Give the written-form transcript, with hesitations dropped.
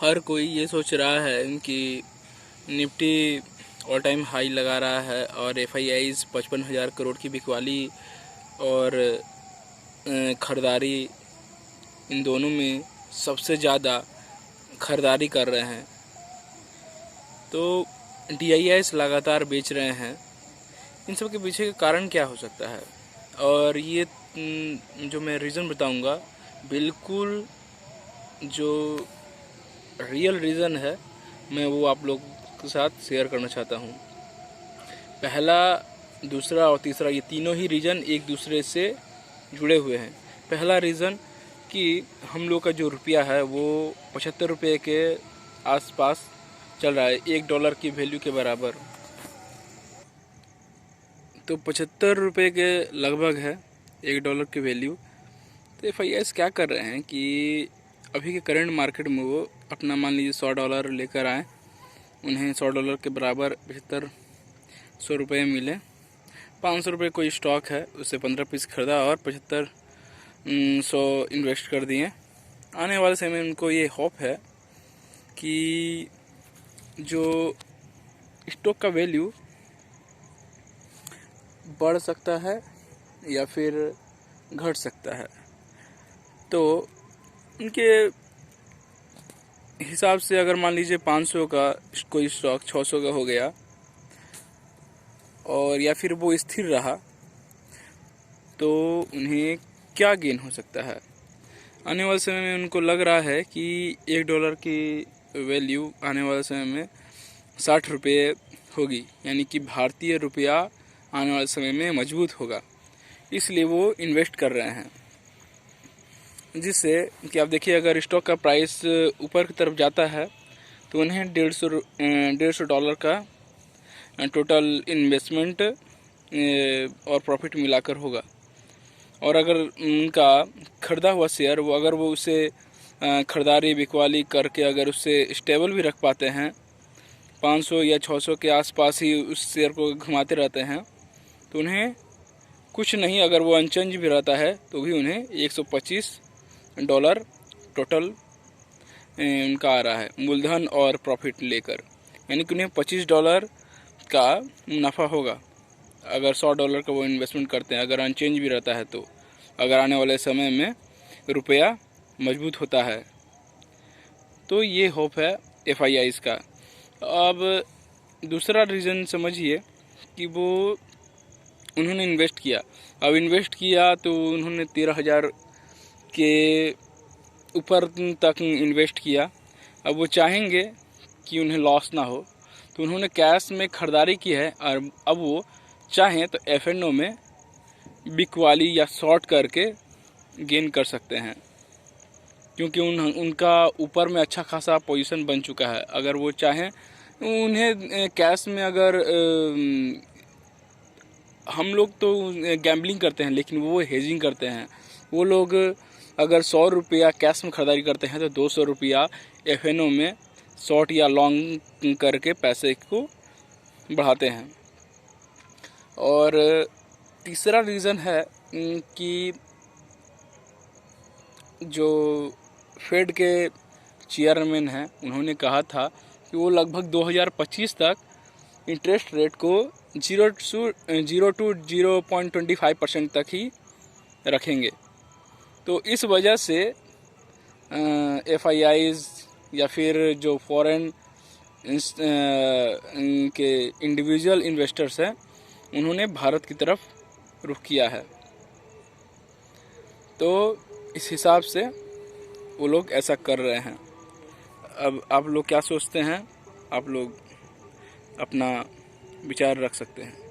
हर कोई ये सोच रहा है कि निफ्टी ऑल टाइम हाई लगा रहा है और एफआईआईज 55,000 करोड़ की बिकवाली और खरीदारी, इन दोनों में सबसे ज़्यादा खरीदारी कर रहे हैं। तो डीआईआईज लगातार बेच रहे हैं। इन सब के पीछे का कारण क्या हो सकता है? और ये जो मैं रीज़न बताऊंगा, बिल्कुल जो रियल रीज़न है मैं वो आप लोग के साथ शेयर करना चाहता हूँ। पहला, दूसरा और तीसरा, ये तीनों ही रीज़न एक दूसरे से जुड़े हुए हैं। पहला रीज़न कि हम लोग का जो रुपया है वो 75 रुपये के आसपास चल रहा है, $1 की वैल्यू के बराबर। तो 75 रुपये के लगभग है $1 की वैल्यू। तो एफआईआईज क्या कर रहे हैं कि अभी के करंट मार्केट में वो अपना मान लीजिए $100 लेकर आए, उन्हें $100 के बराबर 7500 रुपये मिले। 500 रुपये कोई स्टॉक है, उससे 15 पीस खरीदा और 7500 इन्वेस्ट कर दिए। आने वाले समय में उनको ये होप है कि जो स्टॉक का वैल्यू बढ़ सकता है या फिर घट सकता है। तो उनके हिसाब से अगर मान लीजिए 500 का कोई स्टॉक 600 का हो गया और या फिर वो स्थिर रहा, तो उन्हें क्या गेन हो सकता है? आने वाले समय में उनको लग रहा है कि $1 की वैल्यू आने वाले समय में 60 रुपये होगी, यानी कि भारतीय रुपया आने वाले समय में मजबूत होगा। इसलिए वो इन्वेस्ट कर रहे हैं, जिससे कि आप देखिए अगर स्टॉक का प्राइस ऊपर की तरफ जाता है तो उन्हें $150 का टोटल इन्वेस्टमेंट और प्रॉफिट मिलाकर होगा। और अगर उनका खरीदा हुआ शेयर अगर वो उसे खरीदारी बिकवाली करके अगर उससे स्टेबल भी रख पाते हैं, 500 या 600 के आसपास ही उस शेयर को घुमाते रहते हैं, तो उन्हें कुछ नहीं, अगर वो अनचेंज भी रहता है तो भी उन्हें $125 टोटल उनका आ रहा है मूलधन और प्रॉफिट लेकर, यानी कि उन्हें $25 का मुनाफा होगा अगर $100 का वो इन्वेस्टमेंट करते हैं, अगर अनचेंज भी रहता है तो, अगर आने वाले समय में रुपया मजबूत होता है। तो ये होप है एफआईआईज का। अब दूसरा रीज़न समझिए कि वो उन्होंने इन्वेस्ट किया। अब इन्वेस्ट किया तो उन्होंने 13,000 के ऊपर तक इन्वेस्ट किया। अब वो चाहेंगे कि उन्हें लॉस ना हो, तो उन्होंने कैश में खरीदारी की है और अब वो चाहें तो एफएनओ में बिकवाली या शॉर्ट करके गेन कर सकते हैं, क्योंकि उनका ऊपर में अच्छा खासा पोजीशन बन चुका है। अगर वो चाहें, उन्हें कैश में अगर हम लोग तो गैम्बलिंग करते हैं, लेकिन वो हेजिंग करते हैं। वो लोग अगर $100 कैश में खरीदारी करते हैं तो $200 एफएनओ में शॉर्ट या लॉन्ग करके पैसे को बढ़ाते हैं। और तीसरा रीज़न है कि जो फेड के चेयरमैन हैं, उन्होंने कहा था कि वो लगभग 2025 तक इंटरेस्ट रेट को 0 to 0.25% तक ही रखेंगे। तो इस वजह से एफआईआईज या फिर जो फॉरेन के इंडिविजुअल इन्वेस्टर्स हैं, उन्होंने भारत की तरफ रुख किया है। तो इस हिसाब से वो लोग ऐसा कर रहे हैं। अब आप लोग क्या सोचते हैं? आप लोग अपना विचार रख सकते हैं।